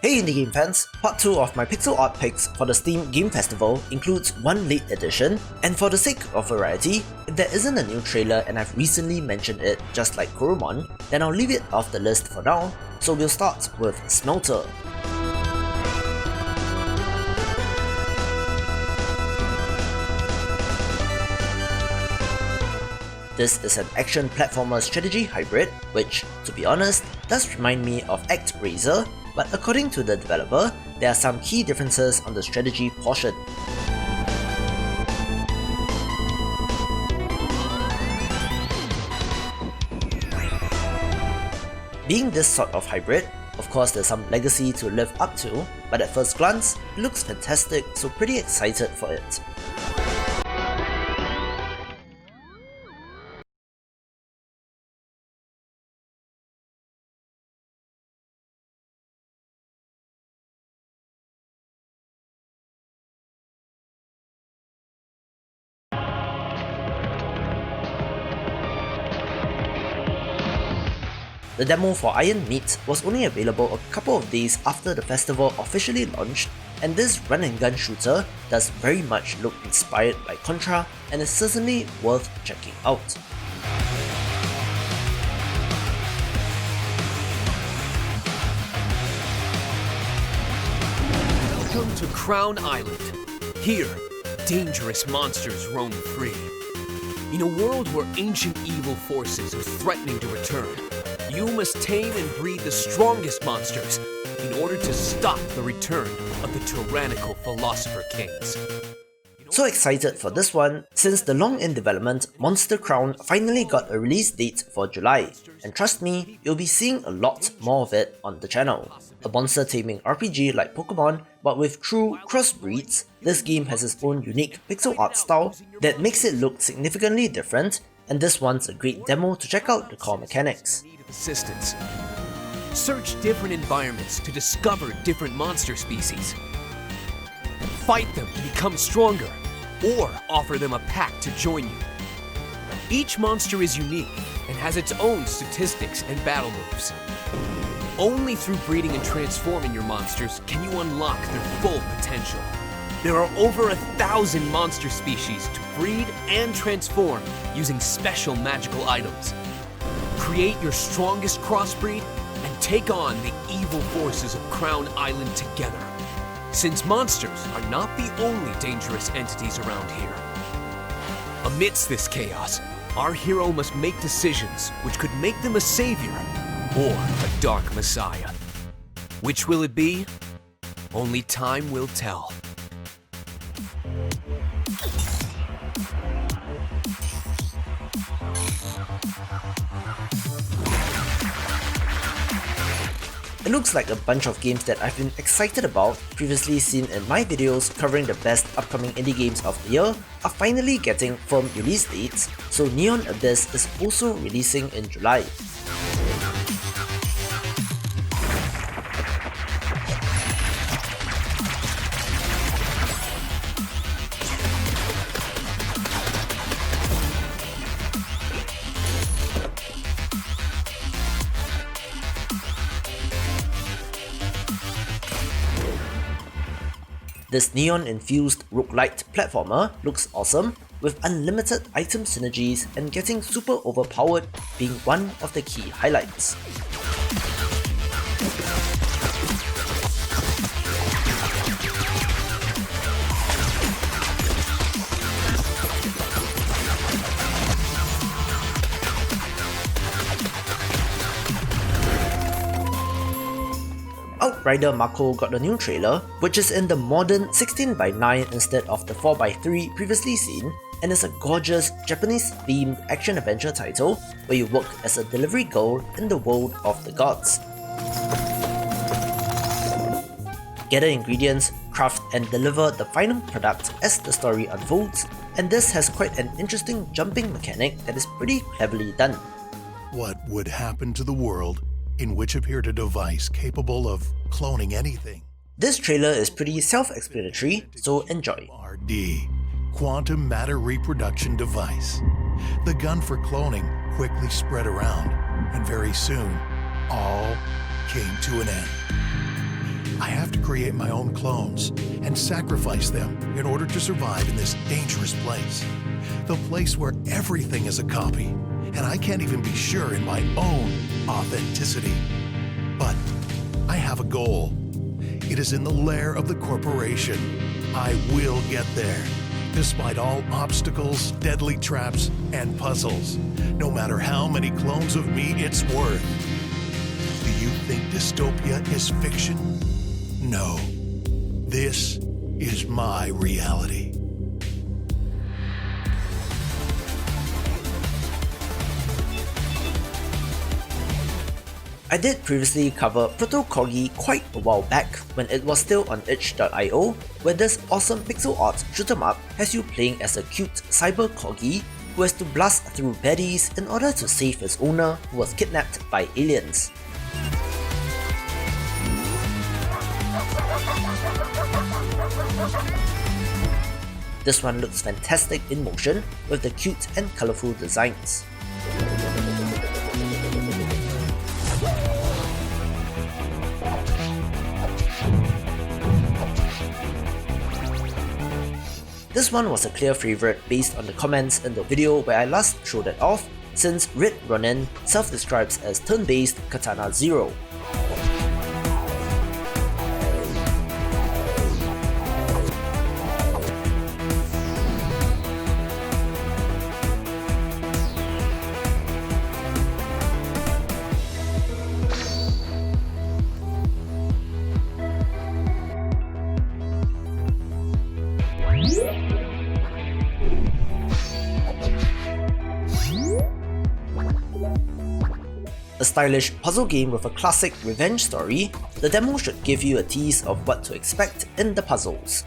Hey indie game fans, part 2 of my pixel art picks for the Steam Game Festival includes one late edition, and for the sake of variety, if there isn't a new trailer and I've recently mentioned it just like Coromon, then I'll leave it off the list for now, so we'll start with SMELTER. This is an action platformer strategy hybrid, which, to be honest, does remind me of ActRaiser, but according to the developer, there are some key differences on the strategy portion. Being this sort of hybrid, of course there's some legacy to live up to, but at first glance, it looks fantastic, so pretty excited for it. The demo for Iron Meat was only available a couple of days after the festival officially launched, and this run and gun shooter does very much look inspired by Contra and is certainly worth checking out. Welcome to Crown Island. Here, dangerous monsters roam free. In a world where ancient evil forces are threatening to return, you must tame and breed the strongest monsters in order to stop the return of the tyrannical Philosopher Kings. So excited for this one, since the long in development Monster Crown finally got a release date for July, and trust me, you'll be seeing a lot more of it on the channel. A monster taming RPG like Pokemon, but with true crossbreeds, this game has its own unique pixel art style that makes it look significantly different, and this one's a great demo to check out the core mechanics. Assistance. Search different environments to discover different monster species. Fight them to become stronger, or offer them a pack to join you. Each monster is unique and has its own statistics and battle moves. Only through breeding and transforming your monsters can you unlock their full potential. There are over 1,000 monster species to breed and transform using special magical items. Create your strongest crossbreed and take on the evil forces of Crown Island together. Since monsters are not the only dangerous entities around here. Amidst this chaos, our hero must make decisions which could make them a savior or a dark messiah. Which will it be? Only time will tell. It looks like a bunch of games that I've been excited about, previously seen in my videos covering the best upcoming indie games of the year, are finally getting firm release dates, so Neon Abyss is also releasing in July. This neon-infused roguelite platformer looks awesome, with unlimited item synergies and getting super overpowered being one of the key highlights. OUTRIDER MAKO got a new trailer, which is in the modern 16:9 instead of the 4:3 previously seen, and is a gorgeous Japanese-themed action-adventure title where you work as a delivery girl in the world of the gods. Gather ingredients, craft and deliver the final product as the story unfolds, and this has quite an interesting jumping mechanic that is pretty cleverly done. What would happen to the world in which appeared a device capable of cloning anything? This trailer is pretty self-explanatory, so enjoy. RD, Quantum Matter Reproduction Device. The gun for cloning quickly spread around, and very soon, all came to an end. I have to create my own clones and sacrifice them in order to survive in this dangerous place. The place where everything is a copy, and I can't even be sure in my own authenticity. But I have a goal. It is in the lair of the corporation. I will get there, despite all obstacles, deadly traps, and puzzles. No matter how many clones of me it's worth. Do you think dystopia is fiction? No. This is my reality. I did previously cover Proto Corgi quite a while back when it was still on itch.io, where this awesome pixel art shoot 'em up has you playing as a cute cyber corgi who has to blast through baddies in order to save his owner who was kidnapped by aliens. This one looks fantastic in motion with the cute and colourful designs. This one was a clear favourite based on the comments in the video where I last showed it off, since Red Ronin self-describes as turn-based Katana Zero. A stylish puzzle game with a classic revenge story, the demo should give you a tease of what to expect in the puzzles.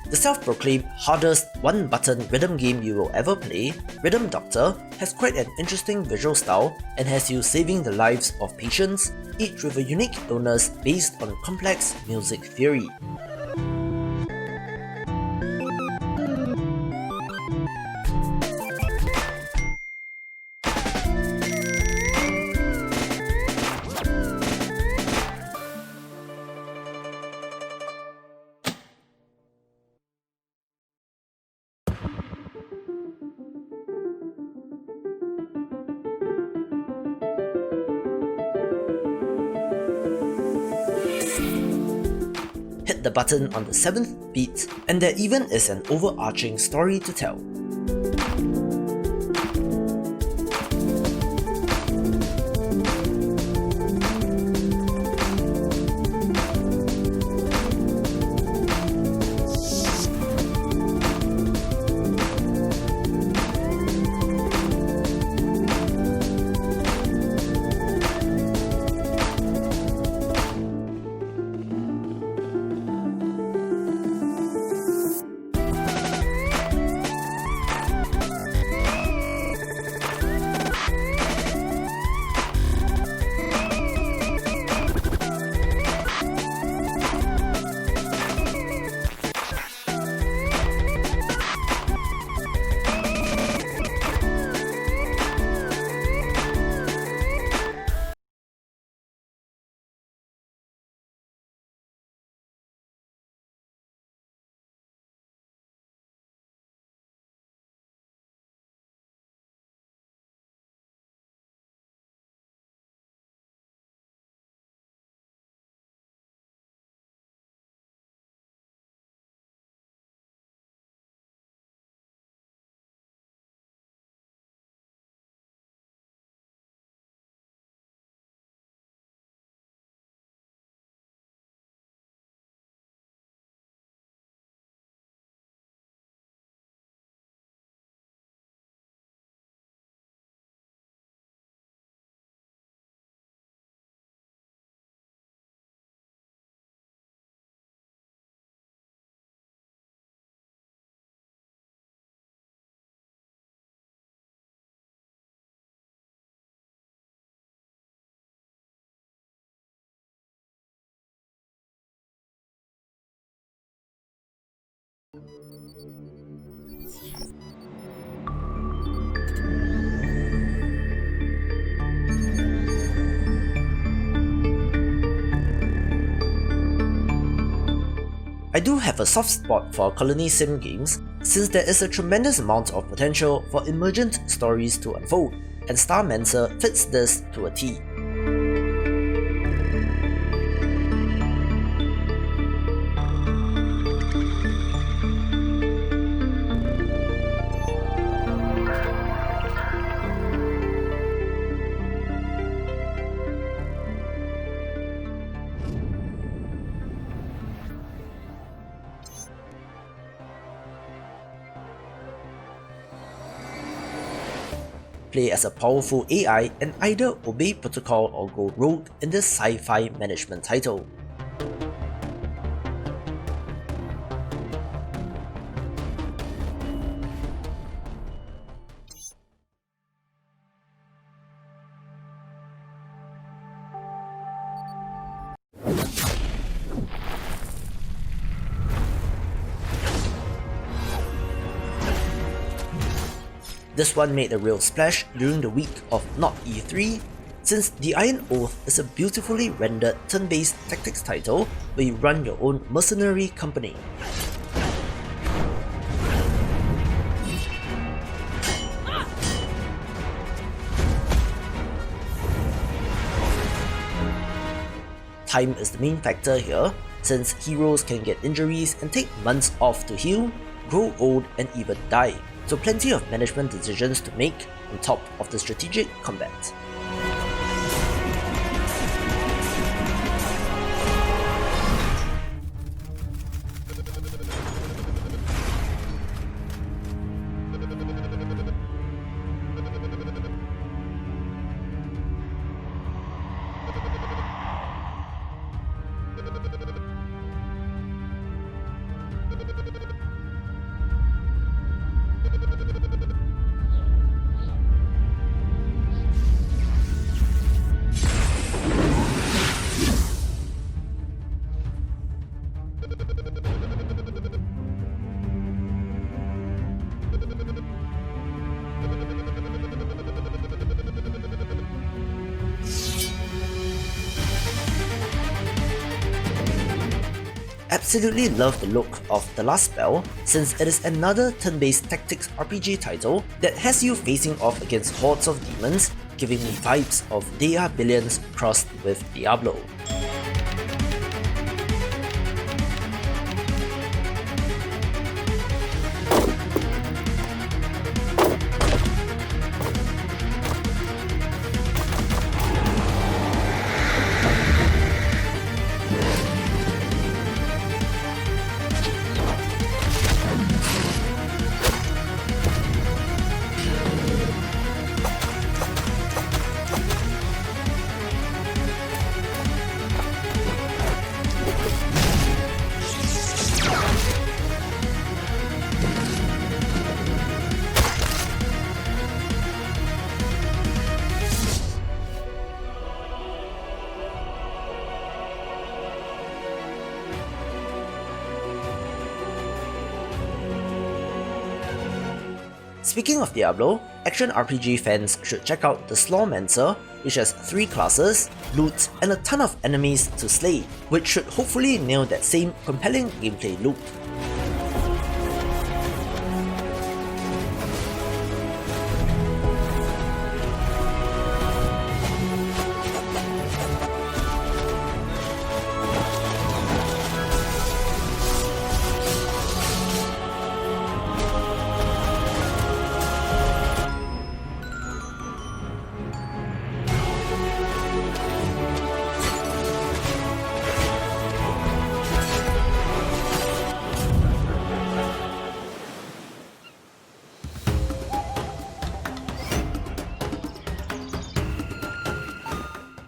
The self-proclaimed hardest one-button rhythm game you will ever play, Rhythm Doctor, has quite an interesting visual style and has you saving the lives of patients, each with a unique illness based on complex music theory. Hit the button on the 7th beat, and there even is an overarching story to tell. I do have a soft spot for colony sim games since there is a tremendous amount of potential for emergent stories to unfold, and STARMANCER fits this to a T. Play as a powerful AI and either obey protocol or go rogue in this sci-fi management title. This one made a real splash during the week of not E3, since the Iron Oath is a beautifully rendered turn-based tactics title where you run your own mercenary company. Time is the main factor here, since heroes can get injuries and take months off to heal, grow old and even die. So plenty of management decisions to make on top of the strategic combat. Absolutely love the look of The Last Spell, since it is another turn-based tactics RPG title that has you facing off against hordes of demons, giving me vibes of They Are Billions crossed with Diablo. Speaking of Diablo, action RPG fans should check out the SLAWmancer, which has 3 classes, loot, and a ton of enemies to slay, which should hopefully nail that same compelling gameplay loop.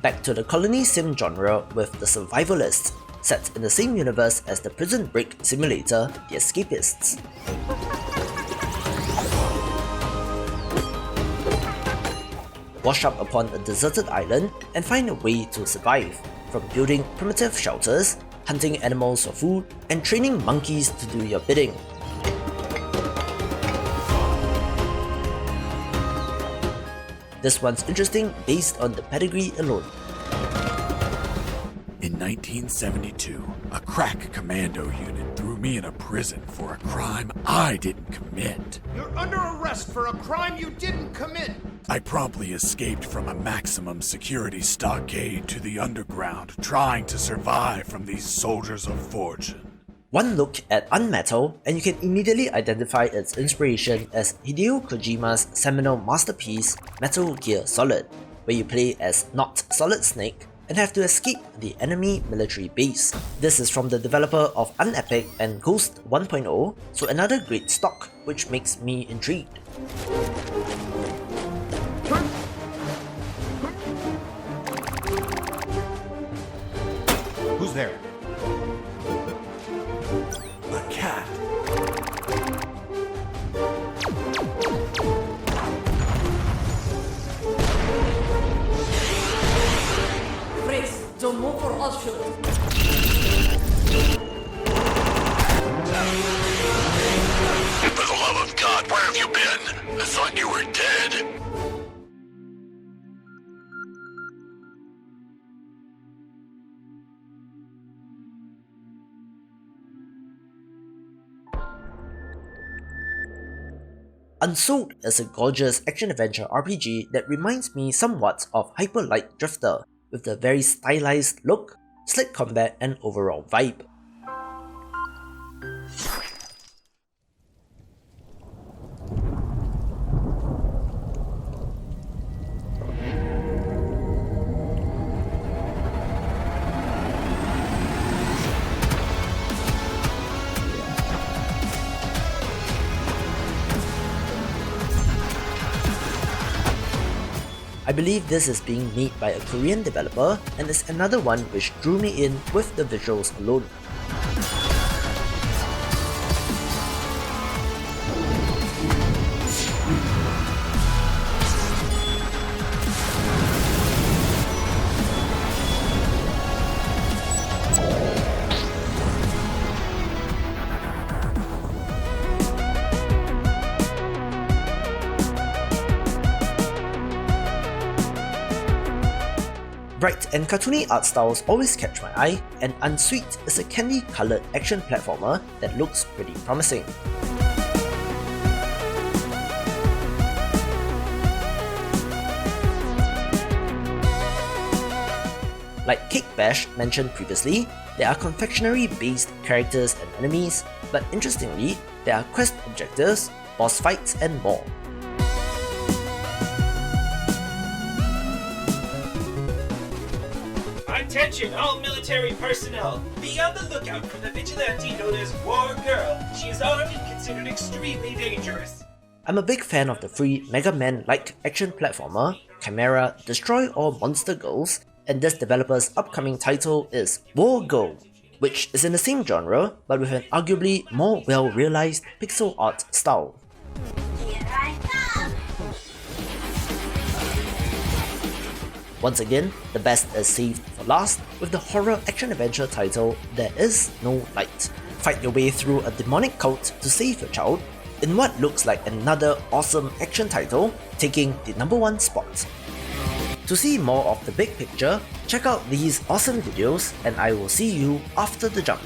Back to the colony sim genre with the Survivalists, set in the same universe as the prison break simulator, The Escapists. Wash up upon a deserted island and find a way to survive, from building primitive shelters, hunting animals for food, and training monkeys to do your bidding. This one's interesting based on the pedigree alone. In 1972, a crack commando unit threw me in a prison for a crime I didn't commit. You're under arrest for a crime you didn't commit. I promptly escaped from a maximum security stockade to the underground, trying to survive from these soldiers of fortune. One look at Unmetal and you can immediately identify its inspiration as Hideo Kojima's seminal masterpiece Metal Gear Solid, where you play as not Solid Snake and have to escape the enemy military base. This is from the developer of Unepic and Ghost 1.0, so another great stock, which makes me intrigued. Who's there? A cat. Brace, don't move or I'll shoot. For the love of God, where have you been? I thought you were dead. Unsold is a gorgeous action-adventure RPG that reminds me somewhat of Hyper Light Drifter, with the very stylized look, slick combat and overall vibe. I believe this is being made by a Korean developer and is another one which drew me in with the visuals alone. Bright and cartoony art styles always catch my eye, and Unsweet is a candy-coloured action platformer that looks pretty promising. Like Cake Bash mentioned previously, there are confectionery-based characters and enemies, but interestingly, there are quest objectives, boss fights and more. Attention all military personnel! Be on the lookout for the vigilante known as War Girl. She is armed and considered extremely dangerous. I'm a big fan of the free Mega Man-like action platformer, Chimera Destroy All Monster Girls, and this developer's upcoming title is War Girl, which is in the same genre but with an arguably more well-realized pixel art style. Once again, the best is saved for last with the horror action-adventure title There Is No Light. Fight your way through a demonic cult to save your child in what looks like another awesome action title taking the #1 spot. To see more of the big picture, check out these awesome videos and I will see you after the jump.